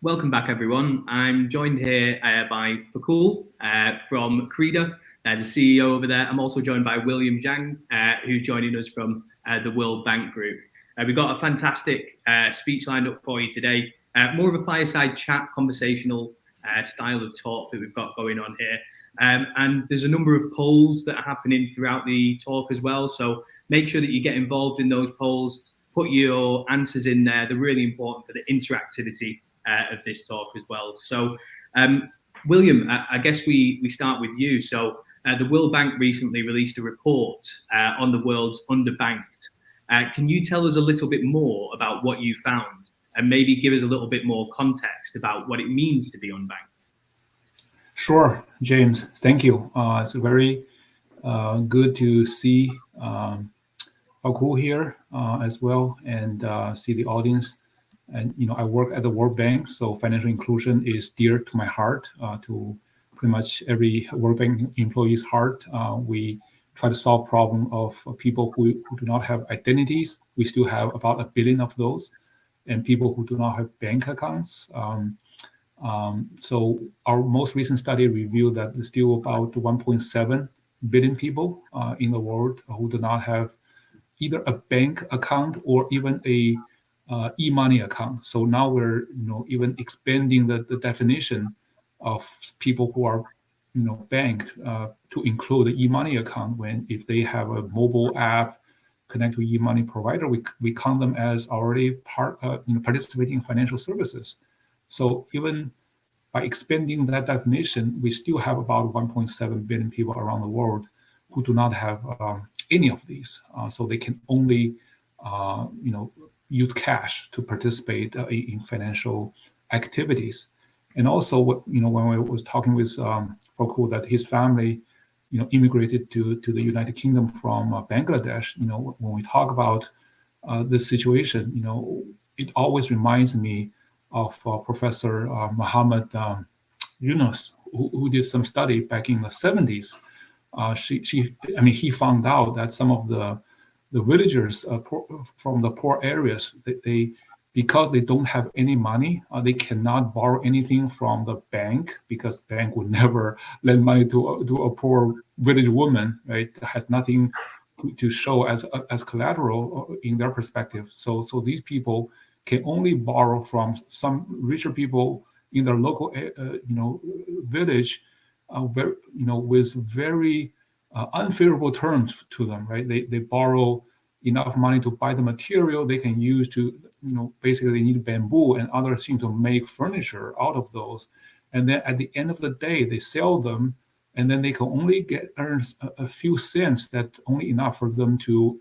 Welcome back, everyone. I'm joined here by Fakhul from CreDA, the CEO over there. I'm also joined by William Zhang, who's joining us from the World Bank Group. We've got a fantastic speech lined up for you today. More of a fireside chat, conversational style of talk that we've got going on here. And there's a number of polls that are happening throughout the talk as well. So make sure that you get involved in those polls. Put your answers in there. They're really important for the interactivity of this talk as well. So, William, I guess we start with you. So, the World Bank recently released a report on the world's underbanked. Can you tell us a little bit more about what you found and maybe give us a little bit more context about what it means to be unbanked? Sure, James. Thank you. It's very good to see Fakhul here as well, and see the audience. And I work at the World Bank, so financial inclusion is dear to my heart, to pretty much every World Bank employee's heart. We try to solve problem of people who do not have identities. We still have about 1 billion of those, and people who do not have bank accounts. So our most recent study revealed that there's still about 1.7 billion people in the world who do not have either a bank account or even a e-money account. So now we're even expanding the definition of people who are banked to include the e-money account. When if they have a mobile app connect to e-money provider, we count them as already participating in financial services. So even by expanding that definition, we still have about 1.7 billion people around the world who do not have any of these. So they can only use cash to participate in financial activities. And also, when I was talking with Fakhul, that his family, immigrated to the United Kingdom from Bangladesh. When we talk about this situation, it always reminds me of Professor Muhammad Yunus, who did some study back in the 70s. He found out that some of the villagers from the poor areas, because they don't have any money, they cannot borrow anything from the bank, because the bank would never lend money to a poor village woman, right? That has nothing to show as collateral in their perspective. So these people can only borrow from some richer people in their local village, with very unfavorable terms to them, right? They borrow enough money to buy the material they can use to, basically they need bamboo and other things to make furniture out of those. And then at the end of the day, they sell them, and then they can only earn a few cents, that's only enough for them to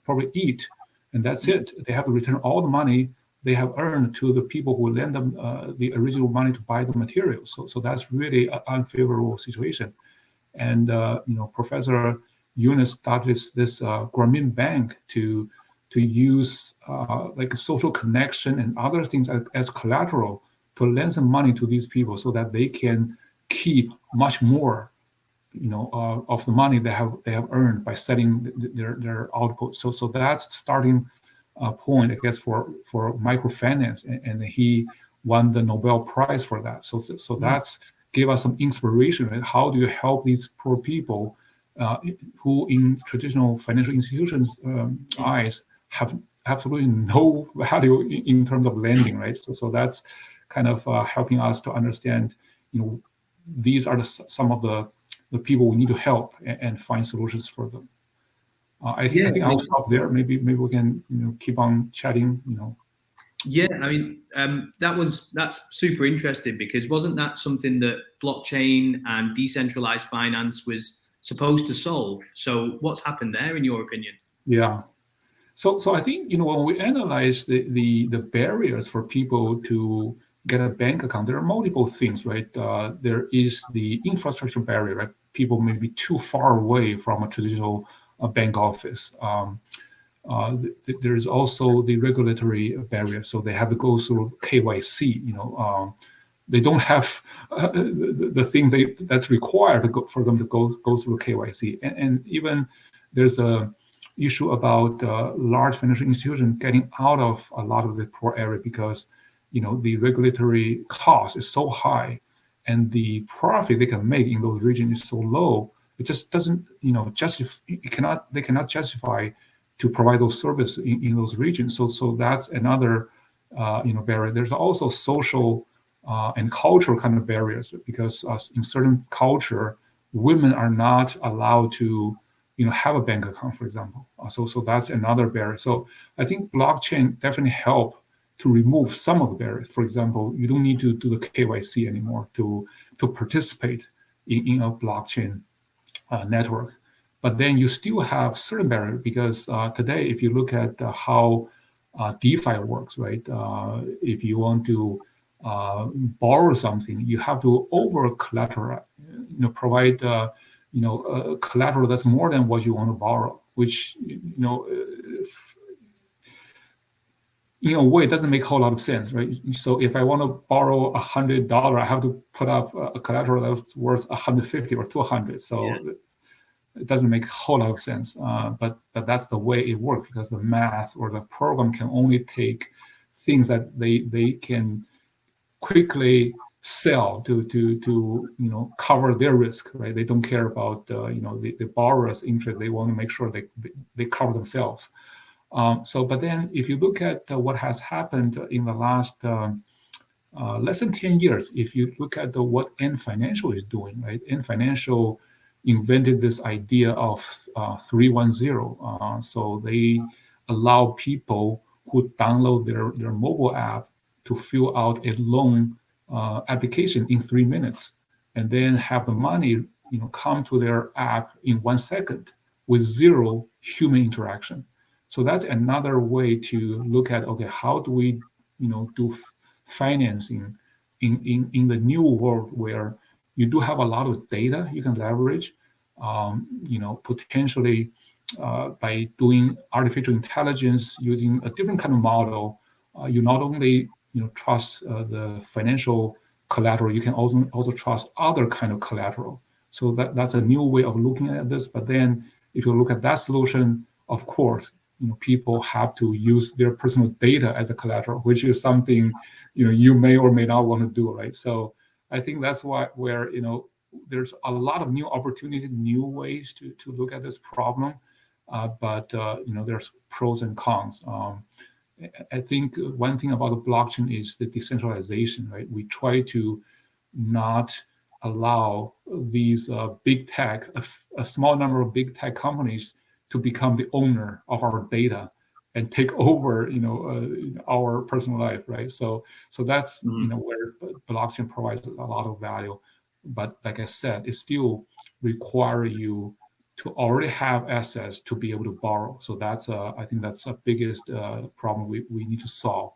probably eat. And that's it. They have to return all the money they have earned to the people who lend them the original money to buy the materials. So that's really an unfavorable situation. And Professor Yunus started this Grameen Bank to use like a social connection and other things as collateral to lend some money to these people, so that they can keep much more, of the money they have earned by selling their output. So that's starting point, I guess, for microfinance, and he won the Nobel Prize for that. So that's gave us some inspiration. Right? How do you help these poor people who, in traditional financial institutions' eyes, have absolutely no value in terms of lending, right? So that's kind of helping us to understand, these are some of the people we need to help and find solutions for them. I think I'll stop there. Maybe we can keep on chatting. Yeah, that's super interesting, because wasn't that something that blockchain and decentralized finance was supposed to solve? So what's happened there, in your opinion? Yeah. So I think when we analyze the barriers for people to get a bank account, there are multiple things, right? There is the infrastructure barrier, right? People may be too far away from a traditional bank office. There is also the regulatory barrier, so they have to go through KYC. They don't have the thing that's required for them to go through KYC, and even there's a issue about large financial institutions getting out of a lot of the poor area, because the regulatory cost is so high, and the profit they can make in those regions is so low. It just doesn't, they cannot justify to provide those services in those regions. So that's another, barrier. There's also social and cultural kind of barriers, because in certain culture, women are not allowed to, have a bank account, for example. So that's another barrier. So I think blockchain definitely help to remove some of the barriers. For example, you don't need to do the KYC anymore to participate in a blockchain network. But then you still have certain barriers, because today, if you look at how DeFi works, right? If you want to borrow something, you have to over collateral, provide collateral that's more than what you want to borrow, which in a way, it doesn't make a whole lot of sense, right? So if I want to borrow $100, I have to put up a collateral that's worth 150 or 200. So it doesn't make a whole lot of sense. But that's the way it works, because the math or the program can only take things that they can quickly sell to cover their risk, right? They don't care about the borrower's interest. They want to make sure they cover themselves. But then if you look at what has happened in the last less than 10 years, if you look at what N Financial is doing, right? N Financial invented this idea of 310. So they allow people who download their mobile app to fill out a loan application in 3 minutes, and then have the money come to their app in 1 second with zero human interaction. So that's another way to look at, okay, how do we do financing in the new world, where you do have a lot of data you can leverage, potentially by doing artificial intelligence using a different kind of model. You not only trust the financial collateral, you can also trust other kind of collateral. So that's a new way of looking at this. But then if you look at that solution, of course, people have to use their personal data as a collateral, which is something you may or may not want to do, right? So I think that's where there's a lot of new opportunities, new ways to look at this problem, but there's pros and cons. I think one thing about the blockchain is the decentralization, right? We try to not allow these big tech, a small number of big tech companies, to become the owner of our data and take over, our personal life, right? So that's where blockchain provides a lot of value. But like I said, it still requires you to already have assets to be able to borrow. So that's I think that's the biggest problem we need to solve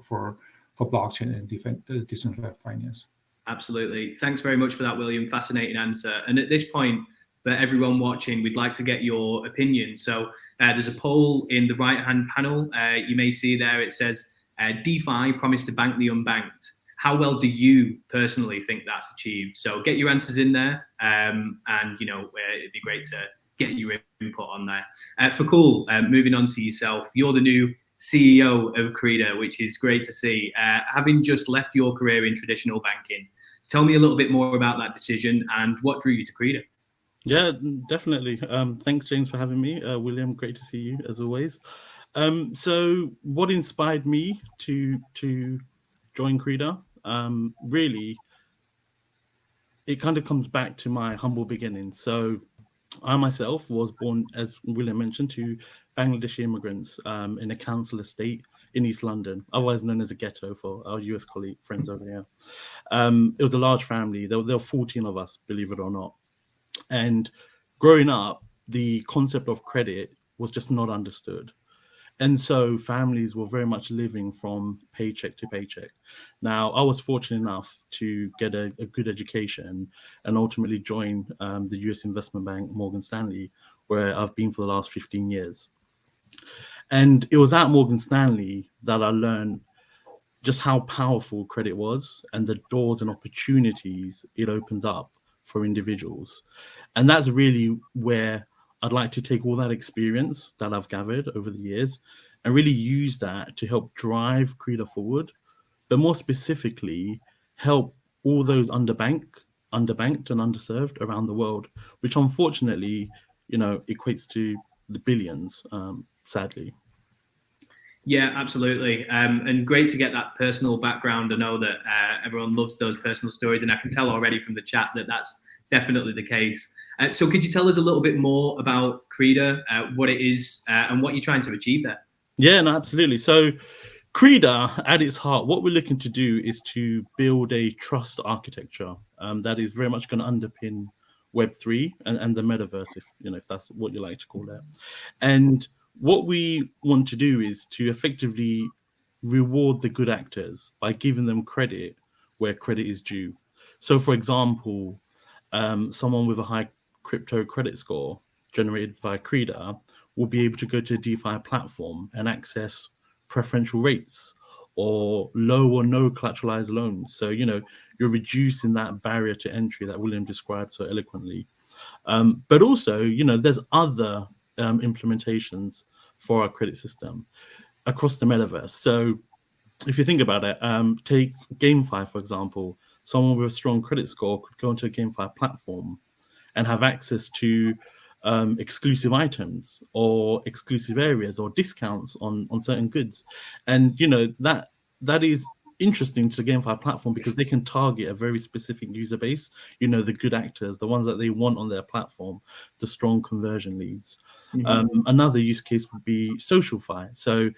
for blockchain and decentralized finance. Absolutely. Thanks very much for that, William. Fascinating answer. And at this point, for everyone watching, we'd like to get your opinion. So there's a poll in the right-hand panel. You may see there, it says, DeFi promised to bank the unbanked. How well do you personally think that's achieved? So get your answers in there, and it'd be great to get your input on there. Fakhul, moving on to yourself, you're the new CEO of CreDA, which is great to see. Having just left your career in traditional banking, tell me a little bit more about that decision and what drew you to CreDA. Yeah, definitely. Thanks, James, for having me. William, great to see you as always. So what inspired me to join CreDA? Really, it kind of comes back to my humble beginnings. So I myself was born, as William mentioned, to Bangladeshi immigrants in a council estate in East London, otherwise known as a ghetto for our US colleague friends over here. It was a large family. There were 14 of us, believe it or not. And growing up, the concept of credit was just not understood. And so families were very much living from paycheck to paycheck. Now, I was fortunate enough to get a good education and ultimately join the US investment bank, Morgan Stanley, where I've been for the last 15 years. And it was at Morgan Stanley that I learned just how powerful credit was and the doors and opportunities it opens up for individuals. And that's really where I'd like to take all that experience that I've gathered over the years and really use that to help drive CreDA forward but more specifically, help all those underbanked and underserved around the world, which unfortunately, equates to the billions, sadly. Yeah, absolutely. And great to get that personal background. I know that everyone loves those personal stories, and I can tell already from the chat that that's definitely the case. So could you tell us a little bit more about CreDA, what it is, and what you're trying to achieve there? Yeah, no, absolutely. So CreDA, at its heart, what we're looking to do is to build a trust architecture that is very much going to underpin Web3 and the metaverse, if that's what you like to call it. And what we want to do is to effectively reward the good actors by giving them credit where credit is due. So, for example, someone with a high crypto credit score generated by CreDA will be able to go to a DeFi platform and access preferential rates or low or no collateralized loans. So, you're reducing that barrier to entry that William described so eloquently. But also, there's other implementations for our credit system across the metaverse. So if you think about it, take GameFi, for example. Someone with a strong credit score could go into a GameFi platform and have access to exclusive items or exclusive areas or discounts on certain goods. And that is interesting to the GameFi platform because they can target a very specific user base, the good actors, the ones that they want on their platform, the strong conversion leads. Another use case would be SocialFi. So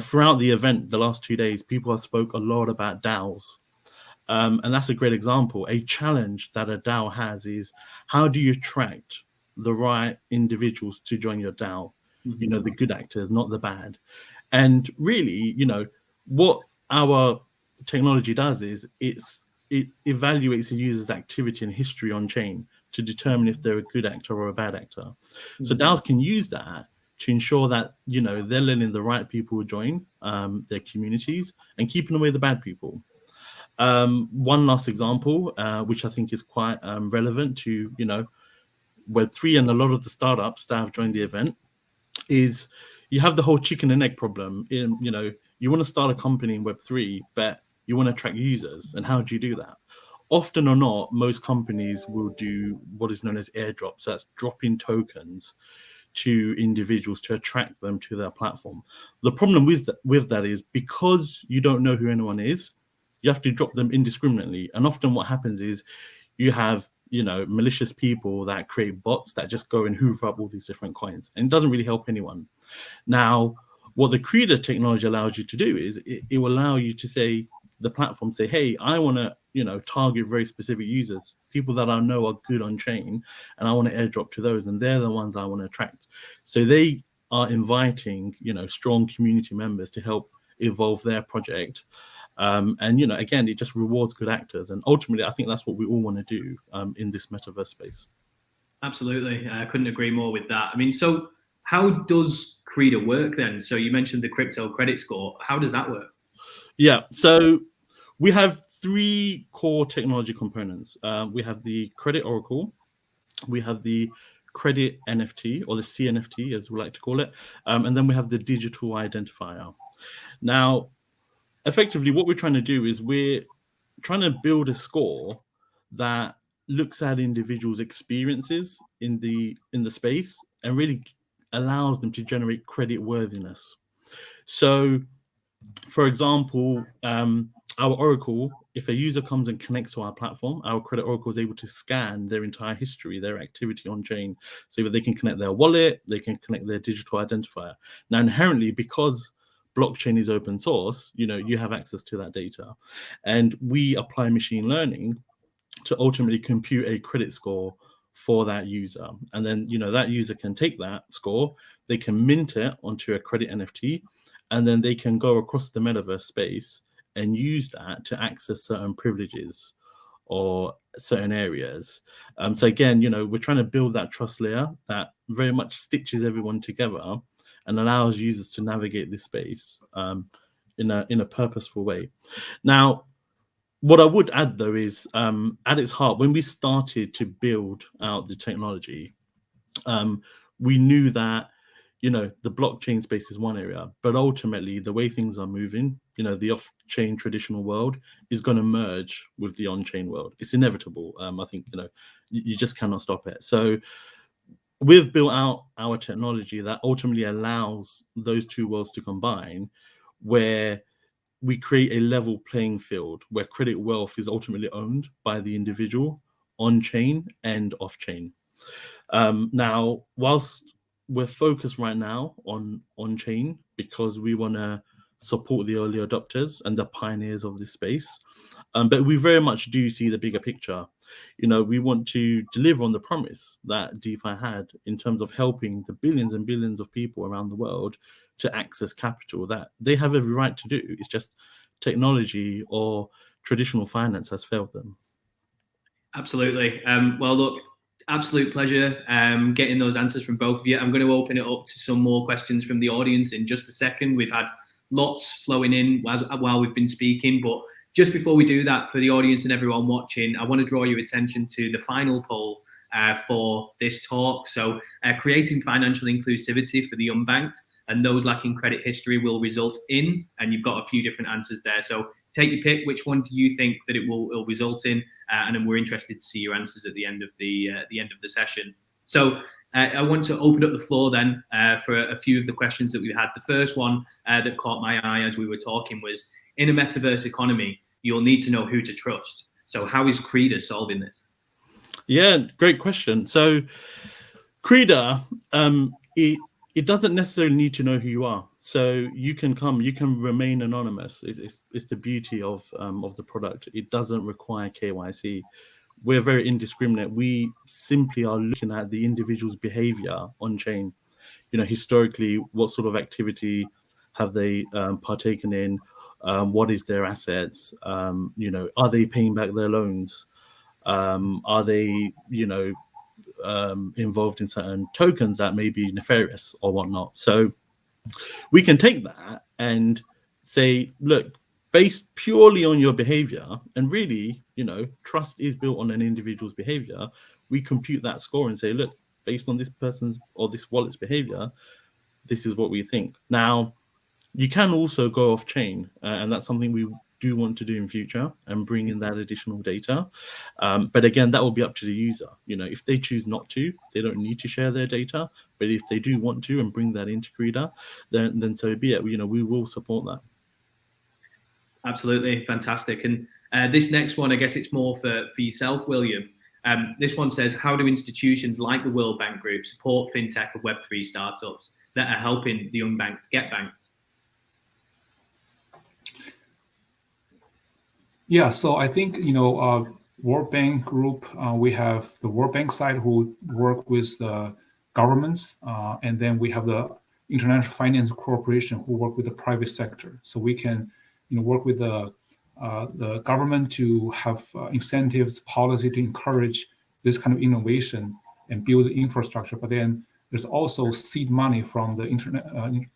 throughout the event the last 2 days, people have spoke a lot about DAOs. And that's a great example. A challenge that a DAO has is how do you attract the right individuals to join your DAO? The good actors, not the bad. And really, what our technology does is it evaluates the user's activity and history on chain to determine if they're a good actor or a bad actor. So DAOs can use that to ensure that they're letting the right people join their communities and keeping away the bad people. One last example, which I think is quite relevant to Web3 and a lot of the startups that have joined the event, is you have the whole chicken and egg problem. You want to start a company in Web3, but you want to attract users. And how do you do that? Often or not, most companies will do what is known as airdrops. That's dropping tokens to individuals to attract them to their platform. The problem with that is because you don't know who anyone is, you have to drop them indiscriminately. And often what happens is you have malicious people that create bots that just go and hoover up all these different coins, and it doesn't really help anyone. Now, what the CreDA technology allows you to do is it will allow you to say, the platform say, hey, I want to target very specific users, people that I know are good on chain, and I want to airdrop to those, and they're the ones I want to attract. So they are inviting strong community members to help evolve their project. And again, it just rewards good actors, and ultimately I think that's what we all want to do in this metaverse space. Absolutely, I couldn't agree more with that. I mean, so how does CreDA work then? So you mentioned the crypto credit score. How does that work? Yeah, so we have 3 core technology components. We have the credit oracle, we have the credit NFT, or the CNFT as we like to call it, and then we have the digital identifier. Now, effectively, what we're trying to do is we're trying to build a score that looks at individuals' experiences in the space and really allows them to generate credit worthiness. So, for example, our Oracle, if a user comes and connects to our platform, our credit Oracle is able to scan their entire history, their activity on chain, so that they can connect their wallet, they can connect their digital identifier. Now, inherently, because blockchain is open source, you have access to that data, and we apply machine learning to ultimately compute a credit score for that user. And then, that user can take that score, they can mint it onto a credit NFT, and then they can go across the metaverse space and use that to access certain privileges or certain areas. So again, we're trying to build that trust layer that very much stitches everyone together and allows users to navigate this space in a purposeful way. Now, what I would add, though, is at its heart, when we started to build out the technology, we knew that the blockchain space is one area, but ultimately the way things are moving, the off-chain traditional world is going to merge with the on-chain world. It's inevitable. I think, you just cannot stop it. So we've built out our technology that ultimately allows those two worlds to combine, where we create a level playing field where credit wealth is ultimately owned by the individual on-chain and off-chain. Now, whilst we're focused right now on-chain because we want to support the early adopters and the pioneers of this space, but we very much do see the bigger picture. We want to deliver on the promise that DeFi had in terms of helping the billions and billions of people around the world to access capital that they have every right to do. It's just technology or traditional finance has failed them. Absolutely. Well, look, absolute pleasure getting those answers from both of you. I'm going to open it up to some more questions from the audience in just a second. We've had lots flowing in while we've been speaking, but just before we do that, for the audience and everyone watching, I want to draw your attention to the final poll for this talk. So creating financial inclusivity for the unbanked and those lacking credit history will result in, and you've got a few different answers there. So take your pick. Which one do you think that it will result in? And then we're interested to see your answers at the end of the session. So I want to open up the floor then for a few of the questions that we've had. The first one that caught my eye as we were talking was, in a metaverse economy, you'll need to know who to trust. So how is CreDA solving this? Yeah, great question. So CreDA, it doesn't necessarily need to know who you are. So you can remain anonymous. It's the beauty of the product. It doesn't require KYC. We're very indiscriminate. We simply are looking at the individual's behavior on chain. Historically, what sort of activity have they partaken in? What is their assets? Are they paying back their loans? Are they, involved in certain tokens that may be nefarious or whatnot? So we can take that and say, look, based purely on your behavior, and really, trust is built on an individual's behavior. We compute that score and say, look, based on this person's or this wallet's behavior, this is what we think. Now, you can also go off chain, and that's something we do want to do in future and bring in that additional data. But again, that will be up to the user. If they choose not to, they don't need to share their data. But if they do want to and bring that into CreDA, then so be it. We will support that. Absolutely. Fantastic. And this next one, I guess it's more for yourself, William. This one says, how do institutions like the World Bank Group support fintech and Web3 startups that are helping the unbanked get banked? Yeah, so I think, World Bank Group, we have the World Bank side who work with the governments, and then we have the International Finance Corporation who work with the private sector. So we can, work with the government to have incentives, policy to encourage this kind of innovation and build the infrastructure. But then there's also seed money from the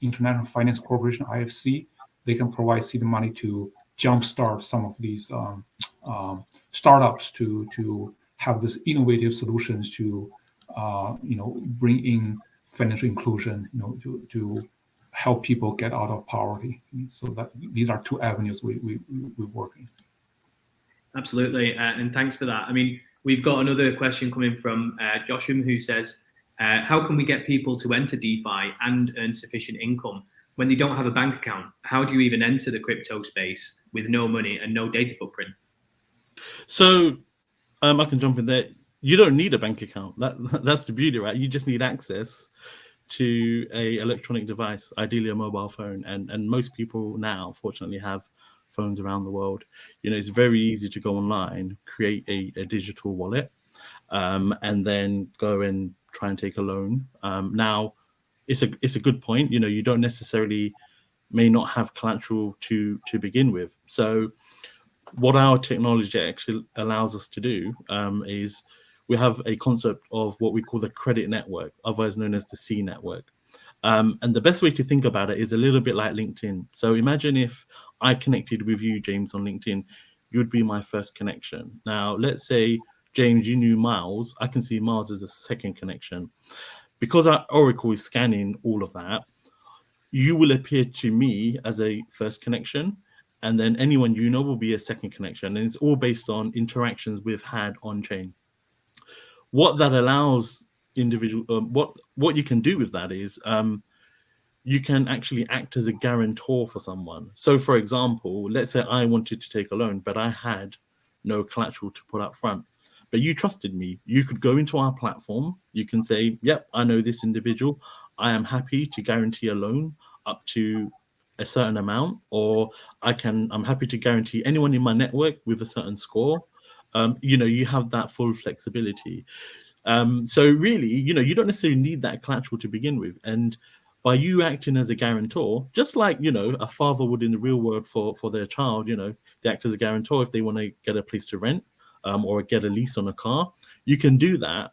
International Finance Corporation, IFC. They can provide seed money to jumpstart some of these startups to have this innovative solutions to bring in financial inclusion, to help people get out of poverty. So that these are two avenues we work in. Absolutely, and thanks for that. I mean, we've got another question coming from Joshua, who says, how can we get people to enter DeFi and earn sufficient income when they don't have a bank account? How do you even enter the crypto space with no money and no data footprint? So I can jump in there. You don't need a bank account. That's the beauty, right? You just need access to a electronic device, ideally a mobile phone. And most people now, fortunately, have phones around the world. It's very easy to go online, create a digital wallet, and then go and try and take a loan. Now, it's a good point. You don't necessarily may not have collateral to begin with. So what our technology actually allows us to do is we have a concept of what we call the credit network, otherwise known as the C network. And the best way to think about it is a little bit like LinkedIn. So imagine if I connected with you, James, on LinkedIn, you'd be my first connection. Now, let's say, James, you knew Miles. I can see Miles as a second connection. because our Oracle is scanning all of that, you will appear to me as a first connection, and then anyone you know will be a second connection, and it's all based on interactions we've had on chain. What that allows individual, what you can do with that is you can actually act as a guarantor for someone. So, for example, let's say I wanted to take a loan, but I had no collateral to put up front. But you trusted me. You could go into our platform. You can say, yep, I know this individual. I am happy to guarantee a loan up to a certain amount, or I'm happy to guarantee anyone in my network with a certain score. You have that full flexibility. So really, you don't necessarily need that collateral to begin with. And by you acting as a guarantor, just like, a father would in the real world for their child, they act as a guarantor if they want to get a place to rent or get a lease on a car. You can do that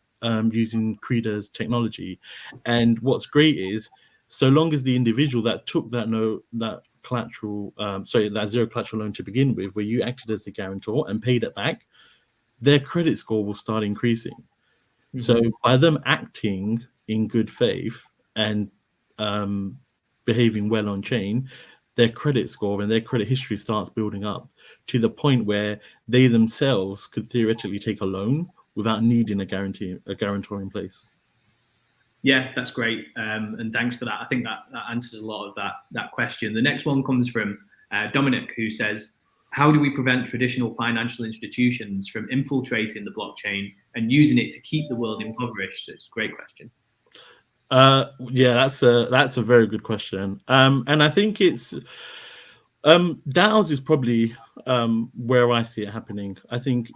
using CreDA's technology. And what's great is, so long as the individual that took that collateral, that zero collateral loan to begin with, where you acted as the guarantor and paid it back, their credit score will start increasing. Mm-hmm. So by them acting in good faith and behaving well on chain, their credit score and their credit history starts building up to the point where they themselves could theoretically take a loan without needing a guarantor in place. Yeah, that's great. And thanks for that. I think that answers a lot of that question. The next one comes from Dominic, who says, how do we prevent traditional financial institutions from infiltrating the blockchain and using it to keep the world impoverished? It's a great question. Yeah, that's a very good question. And I think it's DAOs is probably where I see it happening. I think,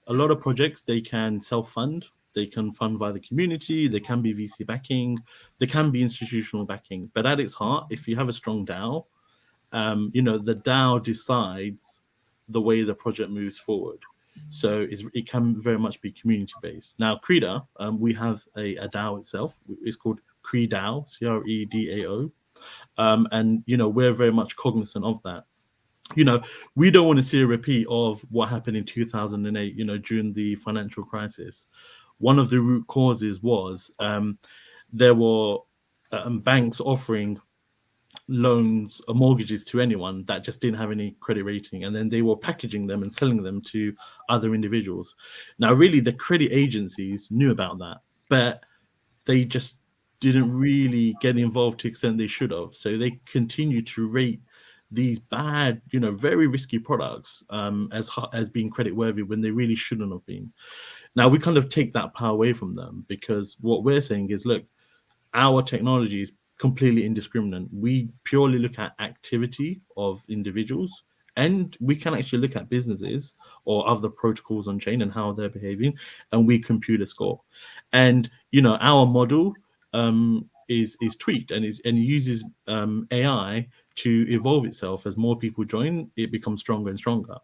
a lot of projects, they can self-fund, they can fund by the community, there can be VC backing, there can be institutional backing. But at its heart, if you have a strong DAO, the DAO decides the way the project moves forward. So it can very much be community-based. Now, CreDA, we have a DAO itself. It's called CreDAO, CreDAO. And, we're very much cognizant of that. We don't want to see a repeat of what happened in 2008, during the financial crisis. One of the root causes was there were banks offering loans or mortgages to anyone that just didn't have any credit rating, and then they were packaging them and selling them to other individuals. Now, really, the credit agencies knew about that, but they just didn't really get involved to the extent they should have. So they continue to rate these bad, very risky products as being credit worthy when they really shouldn't have been. Now, we kind of take that power away from them, because what we're saying is, look, our technology is completely indiscriminate. We purely look at activity of individuals, and we can actually look at businesses or other protocols on chain and how they're behaving, and we compute a score. And our model is tweaked and uses AI to evolve itself. As more people join, it becomes stronger and stronger.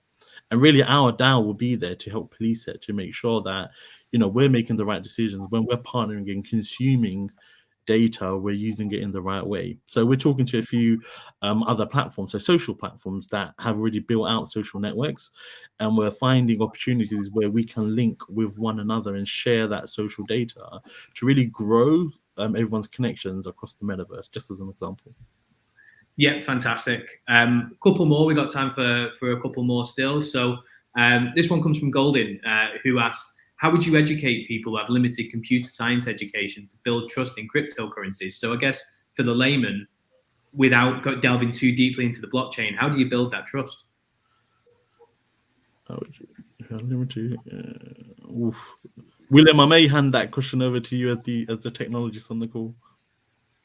And really, our DAO will be there to help police it, to make sure that we're making the right decisions when we're partnering and consuming data, we're using it in the right way. So we're talking to a few other platforms, so social platforms that have already built out social networks, and we're finding opportunities where we can link with one another and share that social data to really grow everyone's connections across the metaverse, just as an example. Yeah, fantastic. Couple more. We got time for a couple more still. So this one comes from Golden, who asks, how would you educate people who have limited computer science education to build trust in cryptocurrencies? So I guess for the layman, without delving too deeply into the blockchain, how do you build that trust? William, I may hand that question over to you as the technologist on the call.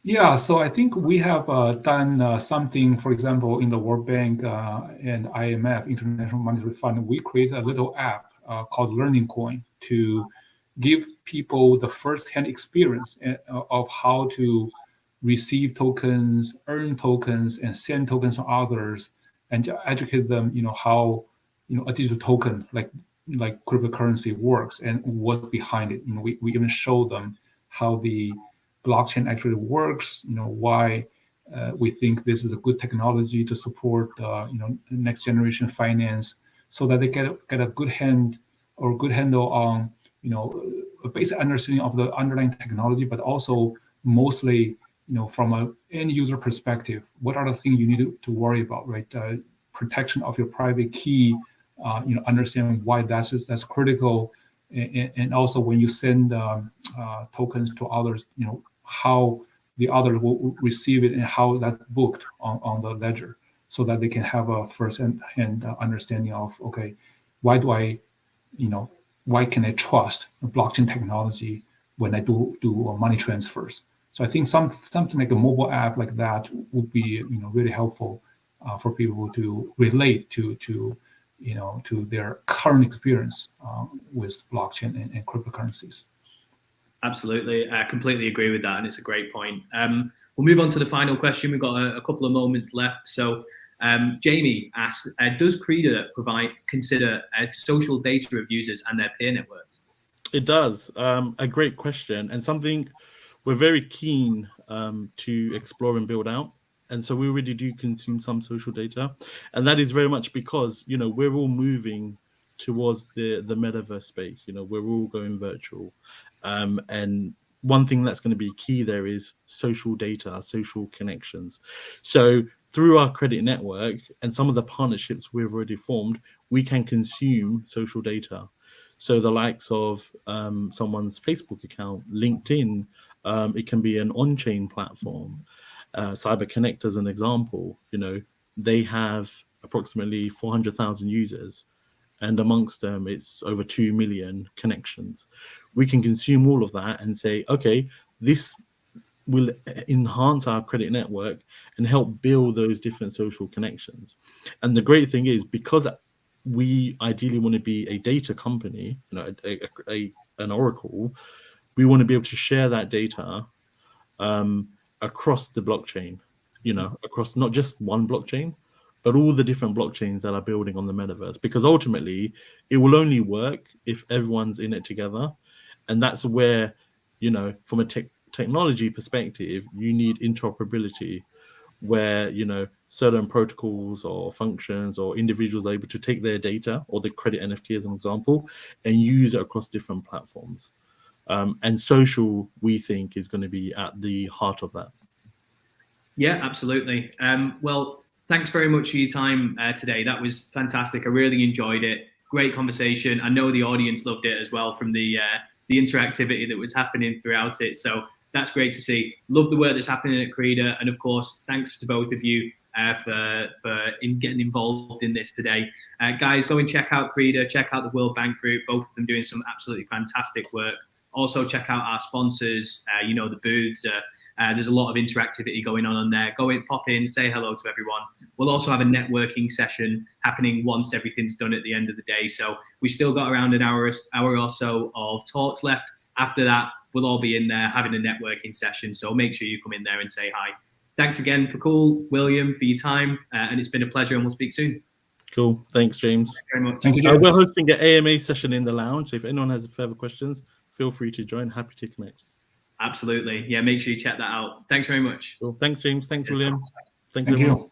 Yeah, so I think we have done something, for example, in the World Bank and IMF, International Monetary Fund. We created a little app called Learning Coin to give people the first-hand experience of how to receive tokens, earn tokens, and send tokens to others, and to educate them, how a digital token like cryptocurrency works and what's behind it. We even show them how the blockchain actually works, why we think this is a good technology to support next generation finance, so that they get a good handle on a basic understanding of the underlying technology, but also mostly, from an end user perspective, what are the things you need to worry about, right? Protection of your private key, understanding why that's critical, and also when you send tokens to others, how the other will receive it and how that's booked on the ledger, so that they can have a first-hand understanding of, okay, why can I trust blockchain technology when I do money transfers? So I think something like a mobile app like that would be really helpful for people to relate to their current experience with blockchain and cryptocurrencies. Absolutely, I completely agree with that, and it's a great point. We'll move on to the final question. We've got a couple of moments left. So Jamie asked, does CreDA consider social data of users and their peer networks? It does. A great question, and something we're very keen to explore and build out. And so we already do consume some social data, and that is very much because we're all moving towards the metaverse space. We're all going virtual, and one thing that's going to be key there is social data, social connections. So through our credit network and some of the partnerships we've already formed, we can consume social data. So the likes of someone's Facebook account, LinkedIn, it can be an on-chain platform. CyberConnect, as an example, they have approximately 400,000 users, and amongst them, it's over 2 million connections. We can consume all of that and say, okay, this will enhance our credit network and help build those different social connections. And the great thing is, because we ideally want to be a data company, an oracle, we want to be able to share that data across the blockchain, across not just one blockchain, but all the different blockchains that are building on the metaverse. Because ultimately, it will only work if everyone's in it together. And that's where, from a technology perspective, you need interoperability, where certain protocols or functions or individuals are able to take their data, or the credit NFT as an example, and use it across different platforms. And social, we think, is going to be at the heart of that. Yeah, absolutely. Well, thanks very much for your time today. That was fantastic. I really enjoyed it. Great conversation. I know the audience loved it as well, from the interactivity that was happening throughout it. So that's great to see. Love the work that's happening at CreDA, and of course, thanks to both of you for getting involved in this today. Guys, go and check out CreDA, check out the World Bank Group, both of them doing some absolutely fantastic work. Also, check out our sponsors, the booths. There's a lot of interactivity going on there. Go in, pop in, say hello to everyone. We'll also have a networking session happening once everything's done at the end of the day. So we still got around an hour or so of talks left. After that, we'll all be in there having a networking session. So make sure you come in there and say hi. Thanks again, Fakhul, William, for your time. And it's been a pleasure, and we'll speak soon. Cool. Thanks, James. Thank you very much. Thank you, James. We're hosting an AMA session in the lounge. So if anyone has further questions, feel free to join. Happy to connect. Absolutely. Yeah, make sure you check that out. Thanks very much. Cool. Thanks, James. Thanks, William. Thanks, Thank everyone. you.